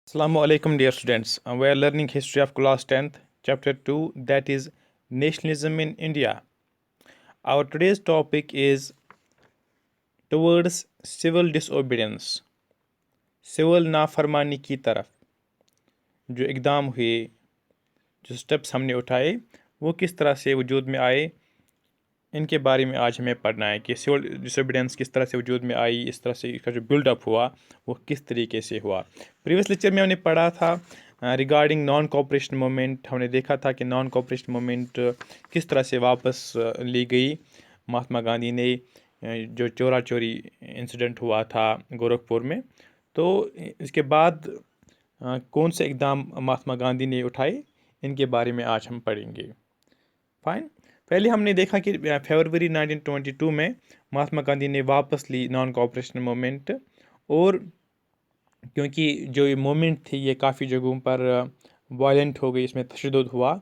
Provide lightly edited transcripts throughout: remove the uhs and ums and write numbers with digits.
Assalamu alaikum, dear students. We are learning history of class 10th, chapter 2, that is Nationalism in India. Our today's topic is towards civil disobedience, civil नाफरमानी की तरफ जो इकदाम हुए, जो steps हमने उठाए, वो किस तरह से वजूद में आए, इनके बारे में आज हमें पढ़ना है कि सिविल डिसोबीडियंस किस तरह से वजूद में आई, इस तरह से इसका जो बिल्डअप हुआ वो किस तरीके से हुआ। प्रीवियस लेक्चर में हमने पढ़ा था रिगार्डिंग नॉन कोऑपरेशन मूवमेंट। हमने देखा था कि नॉन कोऑपरेशन मूवमेंट किस तरह से वापस ली गई। महात्मा गांधी ने जो चौरा चोरी इंसिडेंट हुआ था गोरखपुर में, तो इसके बाद कौन से इकदाम महात्मा गांधी ने उठाए, इनके बारे में आज हम पढ़ेंगे। फाइन। पहले हमने देखा कि फरवरी 1922 में महात्मा गांधी ने वापस ली नॉन कोऑपरेशन मूवमेंट, और क्योंकि जो ये मूवमेंट थी ये काफ़ी जगहों पर वायलेंट हो गई, इसमें तशद्दुद हुआ,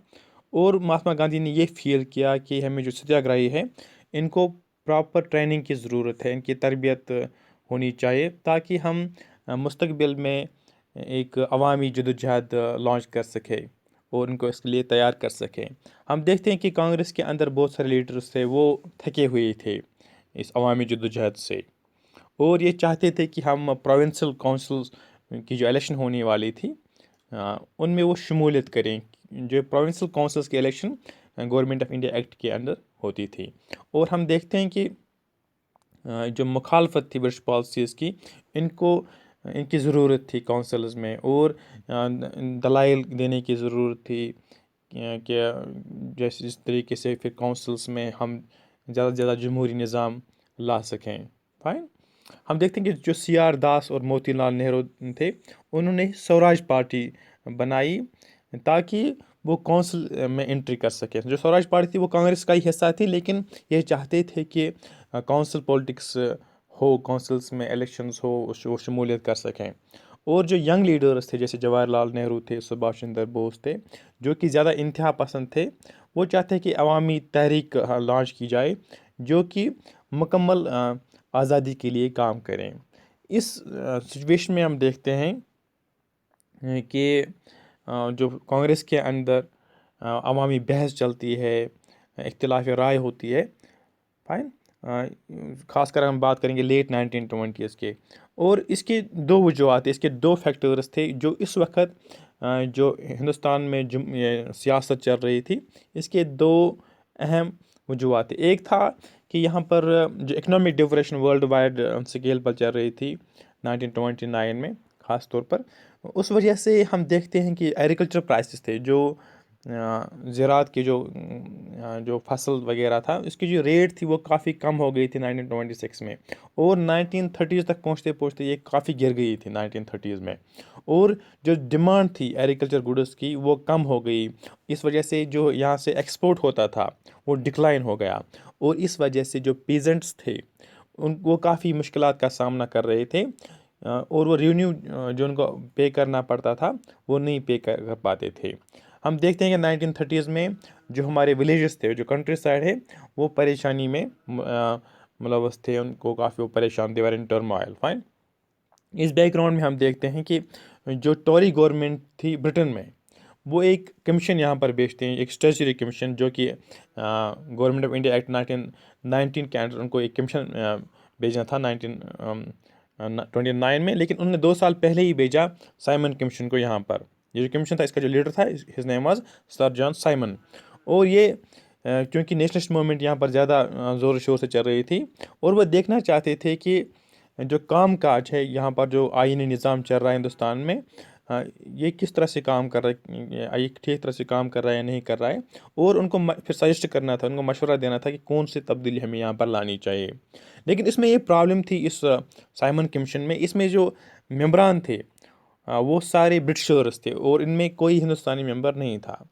और महात्मा गांधी ने ये फील किया कि हमें जो सत्याग्रही है इनको प्रॉपर ट्रेनिंग की ज़रूरत है, इनकी तरबियत होनी चाहिए ताकि हम मुस्तकबिल में एक अवामी जदोजहद लॉन्च कर सके और उनको इसके लिए तैयार कर सकें। हम देखते हैं कि कांग्रेस के अंदर बहुत सारे लीडर्स थे, वो थके हुए थे इस अवामी जदोजहद से, और ये चाहते थे कि हम प्रोविंशियल काउंसिल्स की जो इलेक्शन होने वाली थी उनमें वो शमूलियत करें। जो प्रोविंशियल काउंसिल्स की election government of India act के अंदर होती थी, और हम देखते हैं कि जो मुखालफत थी ब्रिटिश पॉलिसीज़ की, इनकी ज़रूरत थी काउंसिल्स में, और दलाइल देने की ज़रूरत थी कि जैसे इस तरीके से फिर काउंसिल्स में हम ज़्यादा से ज़्यादा जमहूरी निज़ाम ला सकें। फाइन। हम देखते हैं कि जो CR दास और मोतीलाल नेहरू थे, उन्होंने स्वराज पार्टी बनाई ताकि वो काउंसिल में एंट्री कर सके। जो स्वराज पार्टी थी वो कांग्रेस का ही हिस्सा थी, लेकिन ये चाहते थे कि काउंसिल पॉलिटिक्स हो, काउंसिल्स में इलेक्शंस हो, वो शमूलियत कर सकें। और जो यंग लीडर्स थे जैसे जवाहरलाल नेहरू थे, सुभाष चंद्र बोस थे, जो कि ज़्यादा इंतहा पसंद थे, वो चाहते हैं कि अवामी तहरीक लॉन्च की जाए जो कि मुकम्मल आज़ादी के लिए काम करें। इस सिचुएशन में हम देखते हैं कि जो कांग्रेस के अंदर अवामी बहस चलती है, इख्तिलाफ राय होती है। फाइन। ख़ासकर हम बात करेंगे लेट 1920s के, और इसके दो वजूहत, इसके दो फैक्टर्स थे जो इस वक्त जो हिंदुस्तान में सियासत चल रही थी, इसके दो अहम वजूहत थे। एक था कि यहाँ पर जो economic depression world wide scale पर चल रही थी 1929 में ख़ास तौर पर, उस वजह से हम देखते हैं कि एग्रीकल्चर प्राइसेस थे, जो ज़राअत की जो फसल वगैरह था, इसकी जो रेट थी वो काफ़ी कम हो गई थी 1926 में, और 1930s तक पहुँचते पहुँचते ये काफ़ी गिर गई थी 1930s में, और जो डिमांड थी एग्रीकल्चर गुड्स की वो कम हो गई। इस वजह से जो यहाँ से एक्सपोर्ट होता था वो डिक्लाइन हो गया, और इस वजह से जो पीजेंट्स थे वो काफ़ी मुश्किलात का सामना कर रहे थे, और वो रेवेन्यू जो उनको पे करना पड़ता था वो नहीं पे कर पाते थे। हम देखते हैं कि 1930s में जो हमारे विलेजेस थे, जो कंट्री साइड है, वो परेशानी में मुलवस थे, उनको काफ़ी वो परेशान थे, वर इन टर्मोइल। फाइन। इस बैकग्राउंड में हम देखते हैं कि जो टॉरी गवर्नमेंट थी ब्रिटेन में, वो एक कमीशन यहाँ पर भेजते हैं, एक स्टैचुटरी कमीशन, जो कि गवर्नमेंट ऑफ इंडिया एक्ट 1919 के अंडर उनको एक कमीशन भेजना था 1929 में, लेकिन उन्होंने 2 साल पहले ही भेजा साइमन कमीशन को यहाँ पर। ये जो कमीशन था, इसका जो लीडर था, his name was sir John Simon, और ये क्योंकि नेशनलिस्ट मूवमेंट यहाँ पर ज़्यादा ज़ोर शोर से चल रही थी, और वह देखना चाहते थे कि जो काम काज है यहाँ पर, जो आईनी निज़ाम चल रहा है हिंदुस्तान में, ये किस तरह से काम कर रहा है, ये ठीक तरह से काम कर रहा है या नहीं कर रहा है, और उनको फिर सजेस्ट करना था, उनको मशवरा देना था कि कौन सी तब्दीली हमें यहाँ पर लानी चाहिए। लेकिन इसमें ये प्रॉब्लम थी इस साइमन कमीशन में, इसमें जो मेम्बरान थे वो सारे ब्रिटिशर्स थे, और इनमें कोई हिंदुस्तानी मेंबर नहीं था।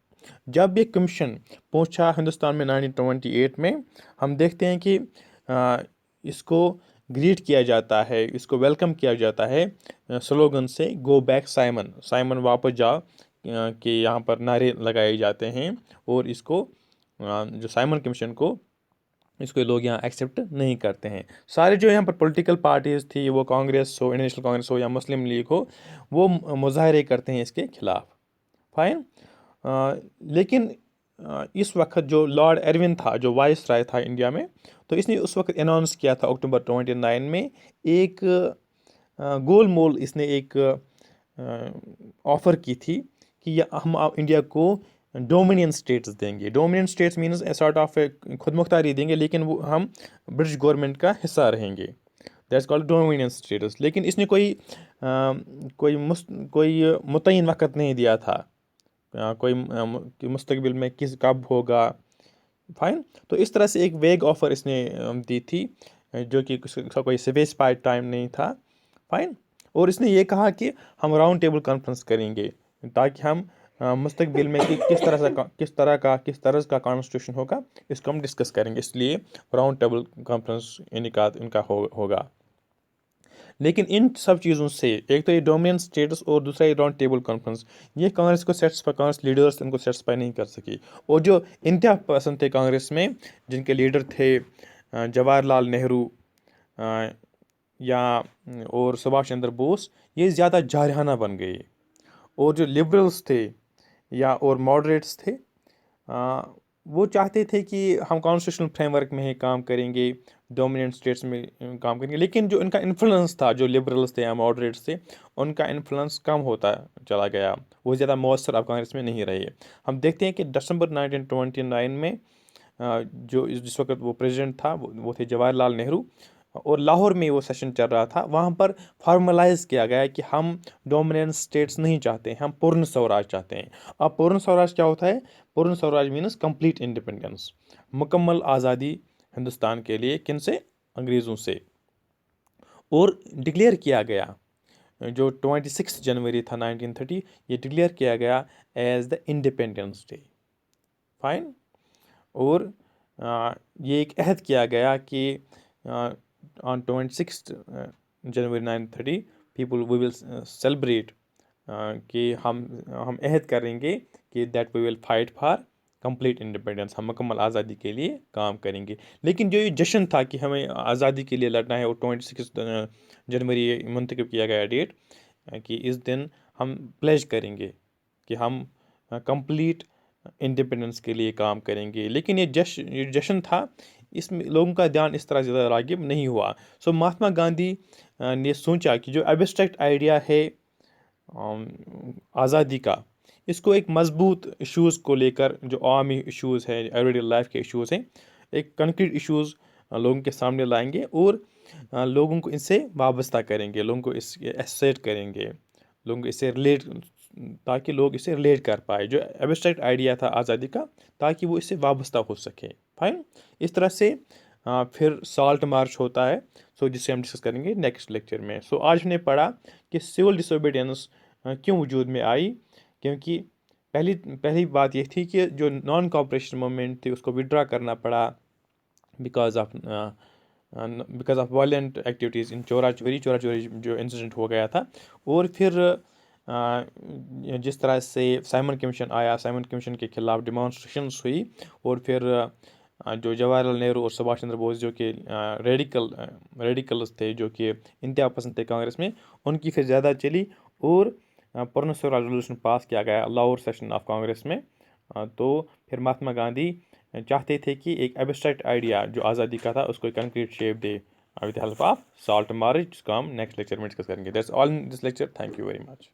जब ये कमीशन पहुंचा हिंदुस्तान में 1928 में, हम देखते हैं कि इसको ग्रीट किया जाता है, इसको वेलकम किया जाता है स्लोगन से, गो बैक साइमन, साइमन वापस जा, कि यहाँ पर नारे लगाए जाते हैं, और इसको जो साइमन कमीशन को اس کو لوگ یہاں ایکسیپٹ نہیں کرتے ہیں. سارے جو یہاں پر پولیٹیکل پارٹیز تھی، وہ کانگریس ہو، انڈین نیشنل کانگریس ہو یا مسلم لیگ ہو، وہ مظاہرے کرتے ہیں اس کے خلاف. فائن. لیکن اس وقت جو لارڈ ایروین تھا، جو وائس رائے تھا انڈیا میں، تو اس نے اس وقت اناؤنس کیا تھا اکتوبر 29 میں ایک گول مول اس نے ایک آفر کی تھی کہ ہم انڈیا کو ڈومینین اسٹیٹس دیں گے. Dominion status means sort of خود مختاری دیں گے، لیکن وہ ہم برٹش گورنمنٹ کا حصہ رہیں گے. That's called dominion status. لیکن اس نے کوئی متعین وقت نہیں دیا تھا، کوئی مستقبل میں کب ہوگا. فائن. تو اس طرح سے ایک ویگ آفر اس نے دی تھی، جو کہ اس کا کوئی اسپیسیفائڈ ٹائم نہیں تھا. فائن. اور اس نے یہ کہا کہ ہم راؤنڈ ٹیبل کانفرنس کریں گے تاکہ ہم مستقبل میں کس طرح کا کانسٹیٹیوشن ہوگا، اس کو ہم ڈسکس کریں گے. اس لیے راؤنڈ ٹیبل کانفرنس انعقاد ان کا ہوگا. لیکن ان سب چیزوں سے، ایک تو یہ ڈومینین اسٹیٹس اور دوسرا یہ راؤنڈ ٹیبل کانفرنس، یہ کانگریس کو کانگریس لیڈرس ان کو سیٹسفائی نہیں کر سکی. اور جو انتہا پسند تھے کانگریس میں، جن کے لیڈر تھے جواہر لال نہرو یا اور سبھاش چندر بوس، یہ زیادہ جارحانہ بن گئے. اور جو لبرلس تھے یا اور ماڈریٹس تھے، وہ چاہتے تھے کہ ہم کانسٹیٹیوشنل فریم ورک میں ہی کام کریں گے، ڈومیننٹ اسٹیٹس میں کام کریں گے. لیکن جو ان کا انفلوئنس تھا، جو لبرلس تھے یا ماڈریٹس تھے، ان کا انفلوئنس کم ہوتا چلا گیا. وہ زیادہ مؤثر اب کانگریس میں نہیں رہے. ہم دیکھتے ہیں کہ دسمبر 1929 میں جس وقت وہ پریزیڈنٹ تھا، وہ تھے جواہر لال نہرو، اور لاہور میں وہ سیشن چل رہا تھا. وہاں پر فارملائز کیا گیا کہ ہم ڈومیننٹ اسٹیٹس نہیں چاہتے ہیں، ہم پورن سوراج چاہتے ہیں. اب پورن سوراج کیا ہوتا ہے؟ پورن سوراج مینس کمپلیٹ انڈیپینڈنس، مکمل آزادی ہندوستان کے لیے. کن سے؟ انگریزوں سے. اور ڈکلیئر کیا گیا جو 26 جنوری تھا 1930، یہ ڈکلیئر کیا گیا as the Independence Day. Fine. اور یہ ایک عہد کیا گیا کہ آن 26 جنوری 1930 وی ول سیلیبریٹ، کہ ہم عہد کریں گے کہ that we will fight for complete independence, ہم مکمل آزادی کے لیے کام کریں گے. لیکن جو یہ جشن تھا کہ ہمیں آزادی کے لیے لڑنا ہے، اور 26 جنوری منتخب کیا گیا ڈیٹ کہ اس دن ہم پلیج کریں گے کہ ہم کمپلیٹ انڈیپینڈنس کے لیے کام کریں گے. لیکن یہ جشن تھا، اس میں لوگوں کا دھیان اس طرح زیادہ راغب نہیں ہوا. سو مہاتما گاندھی نے سوچا کہ جو ایبسٹریکٹ آئیڈیا ہے آزادی کا، اس کو ایک مضبوط ایشوز کو لے کر، جو عوامی ایشوز ہیں، ایوری ڈے لائف کے ایشوز ہیں، ایک کنکریٹ ایشوز لوگوں کے سامنے لائیں گے اور لوگوں کو ان سے وابستہ کریں گے، لوگوں کو اس کے ایسوسیٹ کریں گے، لوگوں کو اس سے ریلیٹ، تاکہ لوگ اسے ریلیٹ کر پائے، جو ایبسٹریکٹ آئیڈیا تھا آزادی کا، تاکہ وہ اس سے وابستہ ہو سکے. فائن. اس طرح سے پھر سالٹ مارچ ہوتا ہے، جس سے ہم ڈسکس کریں گے نیکسٹ لیکچر میں. آج ہم نے پڑھا کہ سول ڈس اوبیڈینس کیوں وجود میں آئی. کیونکہ پہلی بات یہ تھی کہ جو نان کوآپریشن موومنٹ تھی، اس کو وڈرا کرنا پڑا بیکاز آف وائلنٹ ایکٹیویٹیز ان چورا چوری جو انسیڈنٹ ہو گیا تھا. اور پھر جس طرح سے سائمن کمیشن آیا، سائمن کمیشن کے خلاف ڈیمانسٹریشنس ہوئی، اور پھر جو جواہر لال نہرو اور سبھاش چندر بوس، جو کہ ریڈیکلز تھے، جو کہ انتہا پسند تھے کانگریس میں، ان کی پھر زیادہ چلی، اور پورن سوراج ریزولوشن پاس کیا گیا لاہور سیشن آف کانگریس میں. تو پھر مہاتما گاندھی چاہتے تھے کہ ایک ایبسٹریکٹ آئیڈیا جو آزادی کا تھا، اس کو concrete shape they with help of salt march, جس کو ہم نیکسٹ لیکچر میں ڈسکس کریں گے. That's all in this lecture. Thank you very much.